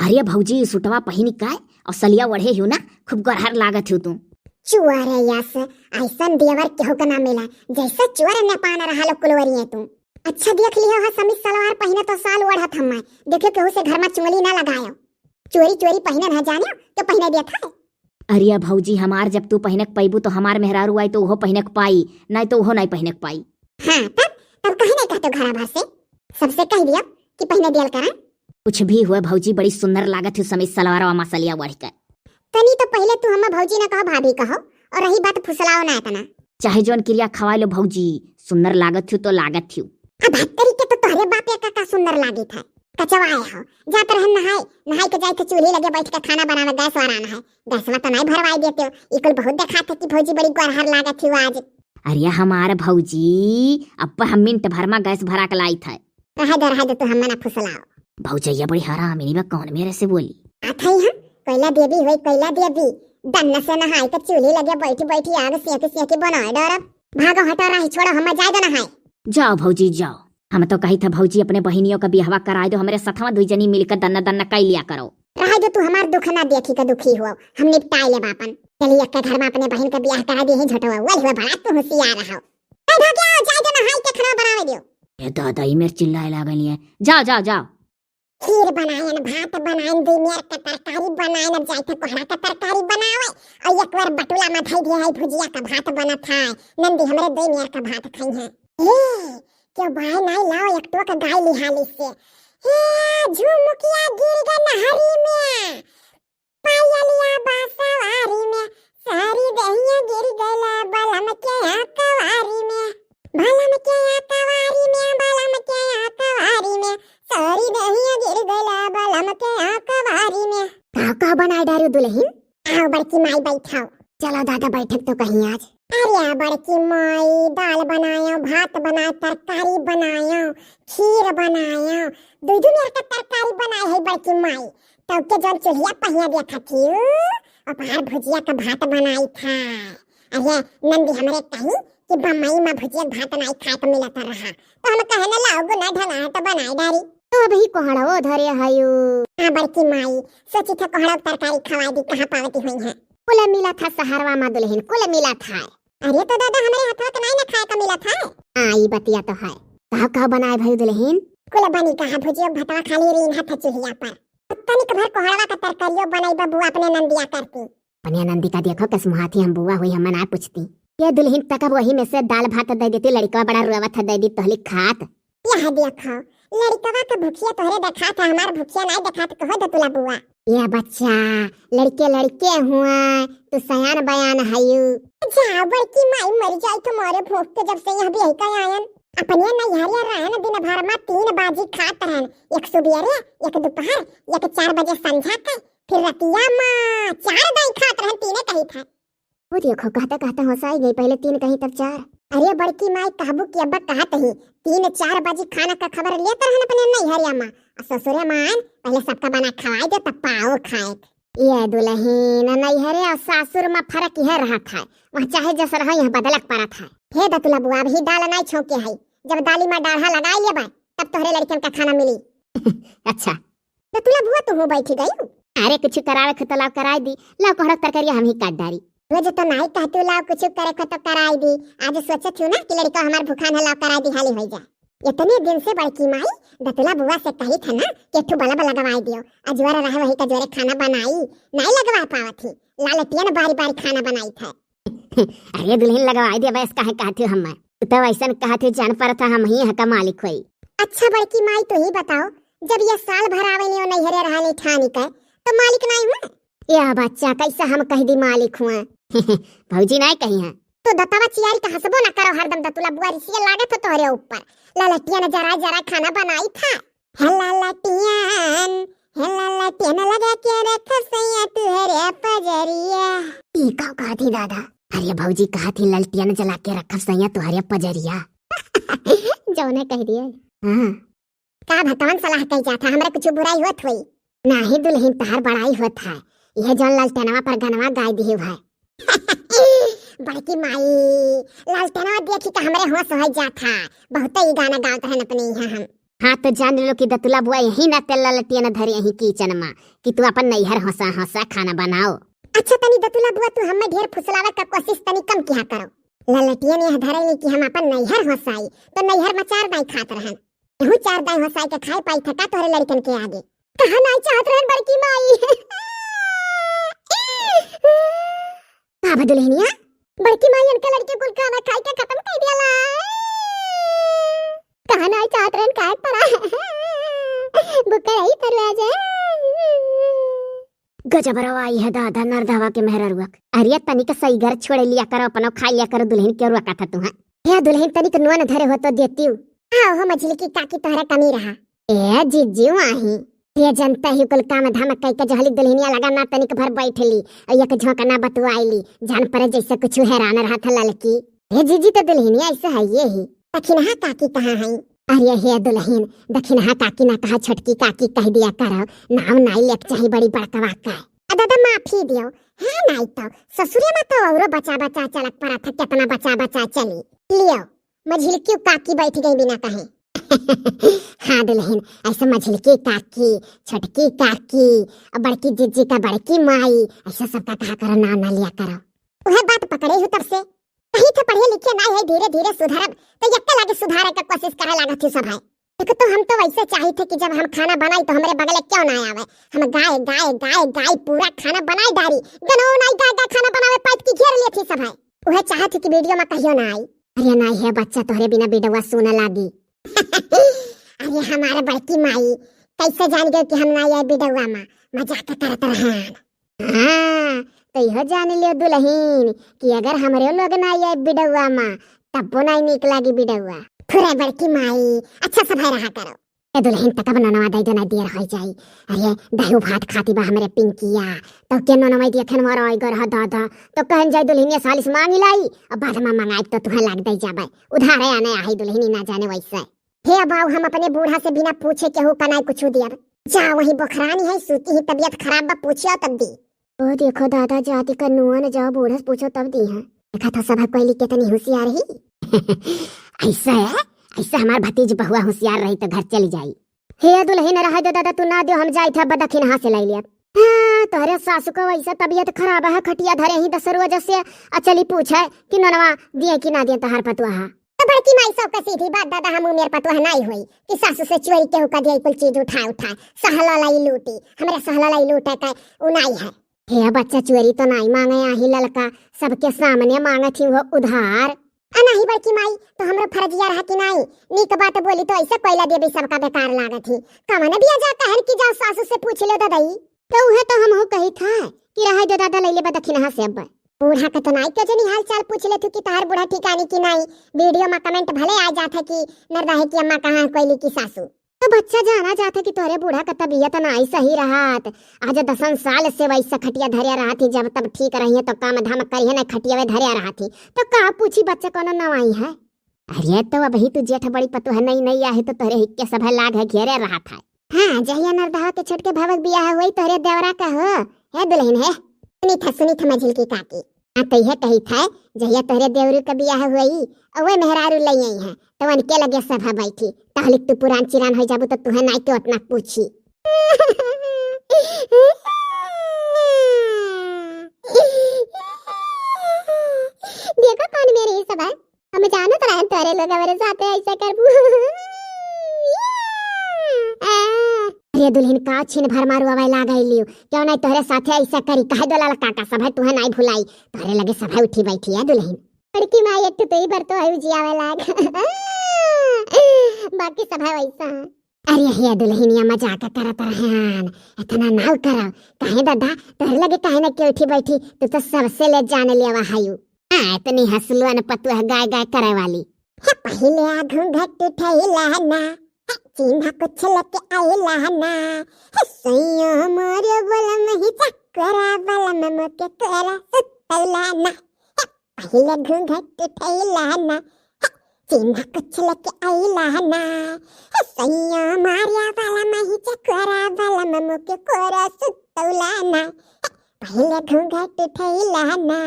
अरे भौजी सुटवा पहिनी काय और सलिया वढ़े हो ना, खूब गरहर लागत हो तुम। चुअर यस ऐसन देवर केहू का ना मिला जैसा चुअर ने पाना रहा लो कुलवरी तुम। अच्छा देख लियो हा समीज सलवार पहने तो साल ओढ़त हम मैं देखो केहू से घर में चुंगली ना लगायो, चोरी चोरी पहने ना जानियो तो पहने दिया था। अरे भौजी हमार जब तू पहनक पाइबू तो हमार मेहरारू आई तो वो पहनक पाई, नहीं तो वो नहीं पहनक पाई। हाँ तब कहीं नहीं कहते घर भर से सबसे कह दिया कि पहने दिया करा। कुछ भी हुआ भौजी बड़ी सुंदर लागत है समीज सलवार और मसलिया बढ़ कर। तनी तो पहले तू हम भौजी ना कहो भाभी कहो, और रही बात फुसलाओ ना इतना। चाहे जोन क्रिया खवा लो भौजी, सुंदर लागत थी तो लागत थी। अब हत्तरी के तो तोहरे बाप का सुंदर लागी था। कचवाए हो जाते रहन नहाय के जाए थे चूल्हे लगे बैठ के खाना बनावे गैस वराना है, गैसवा तो नहीं भरवाई देते हो। इकुल बहुत देखा था कि भौजी बड़ी गरहर लागत थी आज। अरे हमार भौजी अब हम मिनट भर में गैस भरा के लाई था। रह दे तो हम ना फुसलाओ। भौजैया बड़ी हरामी नहीं बा, कौन मेरे से बोली आथई हम कैला देवी होई कैला देवी दन्न से नहाय के चूल्हे लगे बैठी आग सेके बनाए डरब। भागो हटा रही छोड़ो हम जाए दो नहाय। जाओ भौजी जाओ, हम तो कही था भौजी अपने बहनियों का बिहवा कराए दो, हमारे सथवा दुई जनी मिलकर दन्ना दन्ना कई लिया करो। रह दो तू हमार दुख ना देखी का दुखी हुआ, हम निपटाए ले बापन। चलिए एक घर में अपने बहन का ब्याह करा दे झटवा वही हुआ बड़ा तू होशियार रहो। भागो क्या जाए दो नहाय के खाना बनावे दियो। ये दादा ही मेरे चिल्लाए लागल है। जाओ जाओ जाओ। खीर बनाए न भात बनाए न दुनिया का तरकारी बनाए न जाए थे कोहड़ा का तरकारी बनावे, और एक बार बटुला में धई दिया है भुजिया का भात बनत है। नंदी हमरे दे मेर का भात खाई है। ए क्यों बाय नहीं लाओ एक तो का गाय लिहाली से। ए झुमकिया गिर गई नहरी में, पायलिया बासवारी में, सारी दहिया गिर गईला बलम के कवारी में, बलम के कवारी में, बलम के कवारी में, सारी दहिया गिर गईला बलम के कवारी में। का बनाए डारू दुल्हन? आओ बड़की माई बैठाओ। चलो दादा बैठक तो कहीं आज। अरे बड़की माई दाल बनायो, भात बनायो, तरकारी बनायो, खीर बनायो, दूध मेर का तरकारी बनाए है बड़की माई। तब के जन चुल्हिया पहिया देखा थी और बाहर भुजिया का भात बनाई था। अरे नंदी हमरे कहीं कि बम्बई में भुजिया भात नहीं खाए तो मिलता रहा, तो हम कहे ना लाओ गुना ढला तो बनाई डारी। तो अभी कोहड़ा वो धरे हयो। हाँ बड़की माई सोची था कोहड़ा तरकारी खवा दी, कहाँ पावती हुई है। कुल मिला था सहरवा में दुल्हन, कुल मिला था। अरे तो दादा हमारे हाथों के नहीं ना खाए का मिला था। हाँ ये बतिया तो है। कहाँ बनाए भाई दुल्हन? कुल बनी कहा भुजिया भतवा खाली रीन हाथ चुहिया पर। तनी कभर कोहड़ा का तरकारियो बनाई बबुआ अपने नंदिया करती। अपने नंदी का देखो किस मुहाती हम बुआ हुई हम ना पूछती। ये दुल्हन तक वही में से दाल भात दे देती, लड़का बड़ा रुआवत दे दी तहली खात। यह देखो लड़कवा का भुखिया तोहरे देखा था, हमार भुखिया नहीं देखा तो कहो दे तुला बुआ। ये बच्चा लड़के हुआ तो सयान बयान हयू। जा बड़की माई मर जाए तो मोरे भूख के जब से यह भी का आयन अपने नैहरिया रहन दिन भर में 3 बाजी खात रहन, एक सुबेरे एक दोपहर एक 4 बजे संझा के, फिर रतिया में 4 दाई खात रहन, 3 कही था। वो देखो कहता होसाई गई, पहले 3 कही तब 4। अरे बड़की माई कहबू कि अब्बा कहत ही 3-4 बजे खाना का खबर लेत रहन अपने नैहरिया में, ससुरे मान पहले सबका बना खवाई दे तब पाओ खाए। ये दुल्हन नैहरे और सासुर में फर्क यह रहा था, वहाँ चाहे जैसा रहा यहाँ बदलक पड़ा था। हे दतुला बुआ भी दाल नहीं छोके है, जब दाली में डाढ़ा लगाई ले तब तोहरे लड़कन का खाना मिली। अच्छा दतुला बुआ तो हो बैठी गई। अरे कुछ करावे खे तो लाओ कराई दी, लाओ कोहड़ा तरकारी हम ही काट डारी। रोज तो नहीं कहती लाओ कुछ करे खे तो कराई दी, आज सोचत हूँ ना कि लड़का हमार भूखा न लाओ कराई दी हाली हो जाए। इतने दिन से बड़की माई दतुला बुआ से कही था ना कि ठू बल्ब लगवाई दियो, अजवार रहे वही का जोरे खाना बनाई नहीं लगवा पावा थी, लालटियन बारी बारी खाना बनाई था। अरे दुल्हन लगवाई दिया बस काहे कहती हम तो ऐसा कहते जान पर था हम ही का मालिक हुई। अच्छा बड़की माई तो ही बताओ जब ये साल भर आवे नहीं नैहरे रहने ठानी का तो मालिक नहीं हुआ? या बच्चा कैसा हम कह दी मालिक हुआ? भौजी नहीं कही है तो दत्तावा चियारी का हसबो ना करो हरदम दतुला बुआ रिसिया लागत हो तोहरे ऊपर। ललटियन जरा खाना बनाई था। ललटियन लगा के रख सैया तुहरे पजरिया। ई का कहती दादा? अरे भौजी कहा थी ललटियन जला के रखब सैया तुहरे पजरिया। जौने कह दिए। हां का भतवन सलाह कह जाता, हमरा कुछ बुराई होत होई? नाही दुल्हन तहार बड़ाई होत है, यह जौन ललटनवा पर गनवा गाय दी है। बड़की माई ललटनवा देखी का हमरे होश हो जाता, बहुत ही गाना गावत रहन अपने यहाँ हम। हाँ तो जान लो कि दतुला बुआ यही ना तेल ललटिया न धरे यही किचन में कि तू अपन नैहर हंसा हंसा खाना बनाओ। अच्छा तनी दतुला बुआ तू हमें ढेर फुसलावे का कोशिश तनी कम किया करो। ललटिया ने धरे कि हम अपन नैहर हंसाई तो नैहर में 4 दाई खात रहन। यहू 4 दाई हंसाई के खाए पाई थका तोरे लड़कन के आगे कहां नहीं चाहत रहन बड़की माई। बाबा दुल्हनिया बड़की माई उनके लड़के कुल खाना खाई के खत्म कर दिया कहां नहीं चाहत रहन काय परा बुका रही दरवाजा गजबरवा आई है दादा नरदवा के मेहररुआ। अरे तनिक सही घर छोड़ लिया करो अपनो खा लिया करो दुल्हन के रुआ का तू है हे दुल्हन तनिक नुआ न धरे हो तो देती हूं। आओ हो मछली की काकी तोहरा कमी रहा ए जीजू आही ये जनता ही कुल काम धाम कई के जहली दुल्हनिया लगा ना तनिक भर बैठली और एक झोंकना बतवाईली जान पर जैसे कुछ हैरान रहा था ललकी। हे जीजी तो दुल्हनिया ऐसे है ये ही दखिनहा काकी कहां है। अरे हे दुल्हन दखिनहा काकी ना कहा छोटकी काकी कह दिया करो नाम नाई लेक चाही बड़ी बड़कवा का दादा माफी दियो है नाई तो ससुरे में तो औरो बचा बचा चलक पड़ा था कितना बचा बचा चली लियो मझिल क्यों काकी बैठ गई बिना कहे। हाँ दुल्हन ऐसा मझिल की काकी छोटकी काकी और बड़की जीजी का बड़की माई ऐसा सबका कहा करो नाम ना लिया करो। वह बात पकड़े हूँ तब से कहीं तो पढ़े लिखे ना है धीरे धीरे सुधरब तो यक्का लागे सुधारे का कोशिश करे लागत थी सब है। देखो तो हम तो वैसे चाही थे कि जब हम खाना बनाई तो हमारे बगले क्यों ना आवे हम गाय गाय गाय गाय पूरा खाना बनाई डारी गनो नहीं गाय गाय खाना बनावे पाइप की घेर लिए थी सब है। वह चाहत कि वीडियो में कहियो ना आई। अरे नहीं है बच्चा तोहरे बिना वीडियो सुने लागी। अरे हमारे बड़की माई कैसे जान गए कि हम ना आए वीडियो में मजाक करत रहन। हां तो यह जान लियो दुल्हन कि अगर हमरे लोग ना आए वीडियो में तब वो नहीं निकलेगी वीडियो थोड़ा बड़की माई अच्छा सफाई रहा करो। ए दुल्हन तक बनवा दई देना देर हो जाई। अरे दही भात खाती बा हमरे पिंकिया तो के ननवाई दिया खन मारो आई गर दादा तो कहन जाई दुल्हनिया सालिस मांगी लाई अब बाद में मंगाई तो तुम्हें लाग दई जाबे उधार आने आई दुल्हनी ना जाने वैसे। हे बाऊ हम अपने बूढ़ा से बिना पूछे केहू कनाई कुछ दिया जा वही बोखरानी है सूती ही तबीयत खराब बा पूछियो तब दी। ओ देखो दादा जाति का नुआ जाओ बूढ़ा से पूछो तब दी है। देखा था सब कोई कितनी होशियार रही। ऐसा है ऐसा हमार भतीज बहुआ होशियार रही तो घर चली जाई। हे दुल्हन रहा दे दादा तू ना दो हम जाई था बदखिन हां से ले लिया। हां तोहरे सासू को वैसा तबीयत खराब है खटिया धरे ही दसर वजह से अचली पूछे कि ननवा दिए कि ना दिए तहार पतुआ तो बड़की माई सब का सीधी बात दादा हम मेरे पतुआ नहीं हुई कि सासू से चोरी के हुका दिए कुल चीज उठाए सहला लाई लूटी हमरे सहला लाई लूटे का उनाई है। हे बच्चा चोरी तो नहीं मांगे आही ललका सबके सामने मांगे थी वो उधार नहीं बड़की माई तो हमरा फर्जिया रहा कि नहीं नीक बात बोली तो ऐसे कोयला देबी सबका बेकार लागत थी कमन बिया जाता है कि जाओ सासू से पूछ लो दादाई तो उहे तो हम हो कही था कि रहा दे दादा ले ले बदखिन से अब बूढ़ा का तो नहीं के जनी हाल चाल पूछ ले तू कि तार बूढ़ा ठिकानी की नहीं वीडियो में कमेंट भले आ जाता कि नरदाहे की अम्मा कहां कोयली की सासू तो बच्चा जाना जाता कि तोरे बूढ़ा का तबीयत नहीं सही रहत आज 10 साल से वैसा खटिया धरिया रहा थी जब तब ठीक रही है तो काम धाम करिए ना खटिया में धरिया रहा थी तो का पूछी बच्चा कौन नवाई है। अरे तो अब ही तू जेठ बड़ी पतो है नहीं आहे तो तोरे हिक्के सब लाग है घेरे रहा था। हां जहिया नरदहा के छोटके भावक बियाह हुई तोरे देवरा का हो है दुल्हन है सुनी था मझिल की काकी तो यह कही था जहिया तोरे देवरू का बियाह हुई ओए मेहरारू लई आई है तो उनके लगे सभा बैठी तहलिक तू पुरान चिरान हो जाबू तो तुहे नाई के उतना पूछी। देखो कौन मेरी सभा हम जानो तो रहन तोरे लोग मेरे साथ ऐसा करबू। अरे दुल्हन का छिन भर मारू अवै लागई लियो क्यों नहीं तोरे साथे ऐसा करी कह दोला काका सभा तुहे नहीं भुलाई तोरे लगे सभा उठी बैठी है दुल्हन लड़की माई एक तो ही भर तो आयु जियावे लाग बाकी सभा वैसा। अरे हे दुल्हनिया मजाक करत रहन इतना नाव करो काहे दादा तोरे लगे काहे न के उठी बैठी तू तो सबसे ले जाने लेवा हायू इतनी हसलुआ न पतुआ गाय गाय करे वाली है पहले घूंघट उठैला ना चिन्हा कुछ लेके आइला ना सैया मोरे बलम ही चकरा बलम मोके करा सुतैला ना पहले घूंघट उठैला ना चिन्हा कुछ लेके आइला ना सैया मारिया बलम ही चकरा बलम मोके करा सुतैला ना पहले घूंघट उठैला ना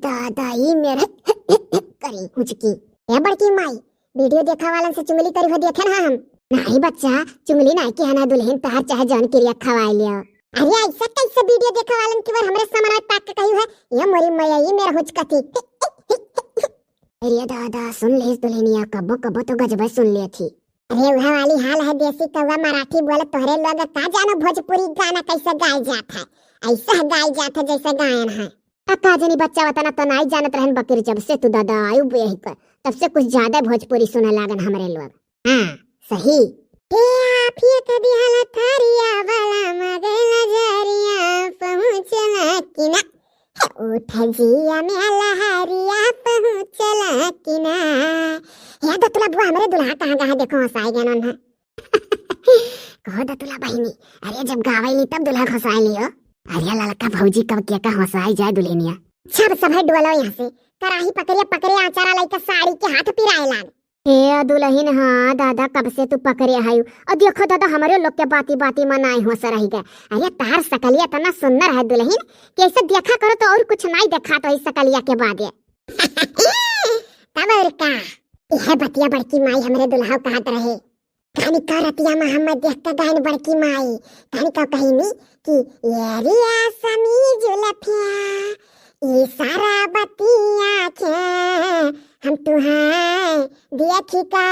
दादाई मेरे करी हुचकी ए बड़की माई वीडियो देखा वाला से चुगली करी हो देखे ना हम नहीं बच्चा, चुंगली नहीं कि हना दुल्हन तहर चाहे जौन क्रिया खवाई लियो। अरे ऐसा कैसे वीडियो देखे वालन की बार हमरे सामान पैक के कही है ये मोरी मैया ये मेरा हुचकती। अरे दादा सुन ले दुल्हनिया, कबो कबो तो गजब सुन ली थी। अरे वह वाली हाल है देसी कौवा मराठी बोले तोहरे लोग का जानो भोजपुरी गाना कैसे गाय जाता है, ऐसा गाय जाता है जैसे गायन है। का जनी बच्चा बताना तो नहीं जानत रहन बकरी, जब से तू दादा आयु यही कर तब से कुछ ज्यादा भोजपुरी सुने लागन हमरे लोग। हाँ सही। हे आप ये कभी हाल थारिया वाला मगे नजरिया पहुंचला कि ना, उठ जिया में लहरिया पहुंचला कि ना। या दतुला बुआ हमरे दुल्हा कहाँ देखो हंसाई गन उन्हें। कहो दतुला बहिनी, अरे जब गावैली तब दुल्हा खसाई लियो। अरे लड़का भौजी कब क्या का हंसाई जाए दुल्हनिया। सब सब डोलो यहाँ से कराही पकड़िया आचारा लाई का साड़ी के हाथ पिराए लाग। हे दुल्हन, हाँ दादा कब से तू पकड़े हायु। और देखो दादा हमारे लोग के बाती बाती मनाए हो रही गए। अरे तार सकलिया तना सुंदर है दुल्हन, कैसे देखा करो तो और कुछ नहीं देखा तो इस सकलिया के बाद। तब और का यह बतिया बड़की माई हमरे दुल्हा कहत रहे, कहानी का रतिया मोहम्मद देख के गायन बड़की माई कहानी का कहिनी कि ये रिया समी जुलफिया ये सारा बतिया के हम तुहाय देखी का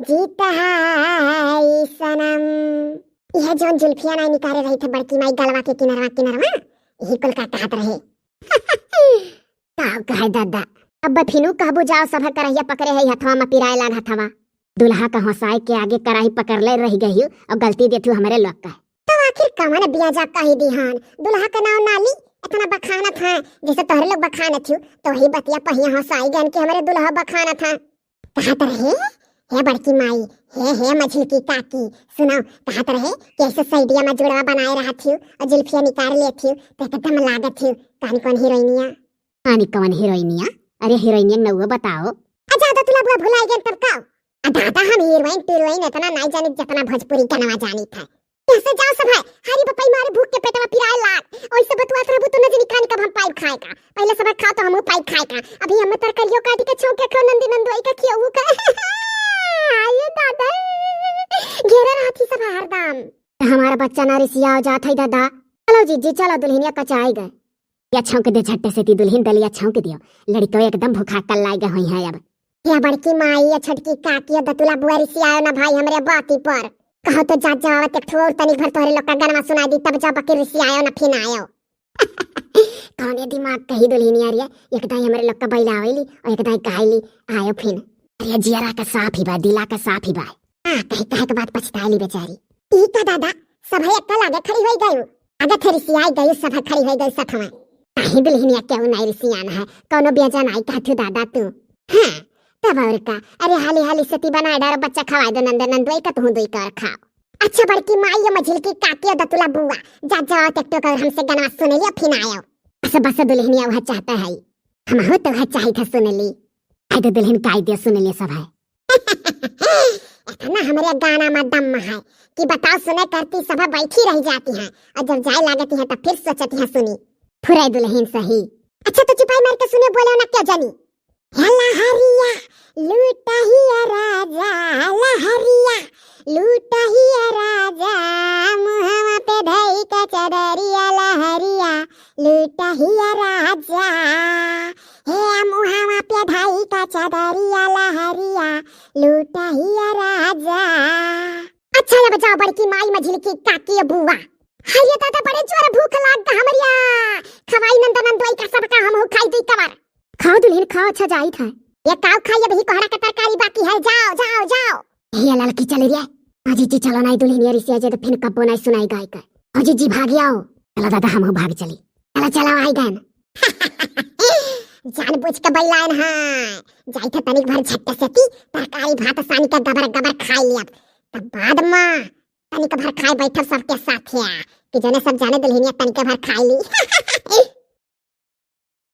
जीत है सनम। यह जोन जुल्फिया नहीं निकाले रही थे बड़की माई गलवा के किनरवा यही कुल का कहत रहे। का कहे दादा, अब फिनु कहबो जाओ सब करहिया पकड़े है हथवा में पिराए लाग हथवा। दुल्हा का हंसाए के आगे कराही पकड़ ले रही गई और गलती देती हमरे लोग का। तो आखिर कवन बिया जा कही दिहान दुल्हा का नाम नाली इतना बखाना था जैसे तोहरे लोग बखाना थी, तो वही बतिया पहिया हंसाई गन के हमारे दुल्हा बखाना था। कहत रहे हे बड़की माई हे मझिल की काकी सुनो, कहत रहे कैसे सैडिया में जुड़वा बनाए रहा थी और जुल्फिया निकाल ले थी तो एकदम लागत थी। कौन कौन हीरोइनिया? कहानी कवन हीरोइनिया? अरे हीरोइनिया नौवा बताओ। ज्यादा तुला बुआ भुलाई गन तब का दादा हम हीरोइन इतना नहीं जानी जितना भोजपुरी गाना जानी था। कैसे जाओ सब है हरी बपाई मारे भूख के पेटवा पिराए लाग। ओइसे बतुआत रहबू तो नजनी कान कब हम पाई खाए का, पहले सब खा तो हम पाई खाए का। अभी हम तरकारियों काट के छौके खा नंदी नंदोई का खियाऊ का। ये दादा घेरे रहती सब हरदम। हमारा बच्चा ना रिसिया हो जात है दादा। चलो जीजी चलो दुल्हनिया कचाई गए। या छौंक दे झट्टे से ती दुल्हन दलिया छौंक दियो, लड़की एकदम भूखा कल लागे हुई है। अब या बड़की माई या छोटकी काकी दतुला बुआ रिसिया ना भाई हमरे बाती पर कहो तो जा जावा के ठोर तनी भर तोहरे लोग का गाना सुना दी तब जा बके रिसिया ना फिर आयो। कौन ये दिमाग कही दुल्हनिया रे, एक दाई हमरे लोग का बैलावेली और एक दाई कहली आयो फिर। अरे जियरा का साफ ही बा, दिला का साफ ही बा। हां कहे के बात पछताली बेचारी। ई का दादा सब है कल आगे खड़ी होई गयो, आगे थे रिसिया गयो सब खड़ी होई गई साथ में। कहीं दुल्हनिया क्यों नहीं रिसिया ना है, कोनो बेजा नहीं कहथु दादा तू। हां तब और का अरे हाली हाली सती बना डार बच्चा खवाई दो नंदन नंदोई का तू दुई कर खाओ। अच्छा बड़की माई या मझिल की काकी दतुला बुआ जा जाओ टेक्टो कर हमसे गाना सुन लियो फिर आयो। बस बस दुल्हनिया वह चाहता है, हम हो तो वह चाहिए था सुन ली। आई तो दुल्हन का आइडिया सुन लिया सब है। इतना हमारे गाना में दम है कि बताओ सुने करती सब बैठी रह जाती हैं और जब जाए लागती है तो फिर सोचती है सुनी। फुराई दुल्हन सही। अच्छा तो चुपाई मार के सुने बोले ना क्या जानी। लहरिया लूटा ही राजा लहरिया लूटा ही राजा मुहवा पे धई का चदरिया लहरिया लूटा ही राजा हे मुहवा पे धई का चदरिया लहरिया लूटा ही राजा। अच्छा ये बचाओ बड़की माई मझिल की काकी बुआ हाय ये दादा बड़े जोर भूख लाग गा हमरिया खवाई नंदन नंदोई का सब का हम हो खाई दी कवर। खाओ दुल्हन खाओ, अच्छा जाई था। ये काव खाइए भी कोहरा का तरकारी बाकी है, जाओ जाओ जाओ। ये लड़की चले रे अजी जी चलो नहीं दुल्हन यारी से तो फिर कब नहीं सुनाई गाय का। अजी जी भाग आओ। चलो दादा हम भाग चली। चलो चलो आई गन। जानबूझ के बैलान है जाई था तनिक भर झट्टे से ती तरकारी भात सानी का गबर गबर खाई लिया तब बाद में तनिक भर खाई बैठब सबके साथ है कि जने सब जाने दुल्हनिया तनिक भर खाई ली।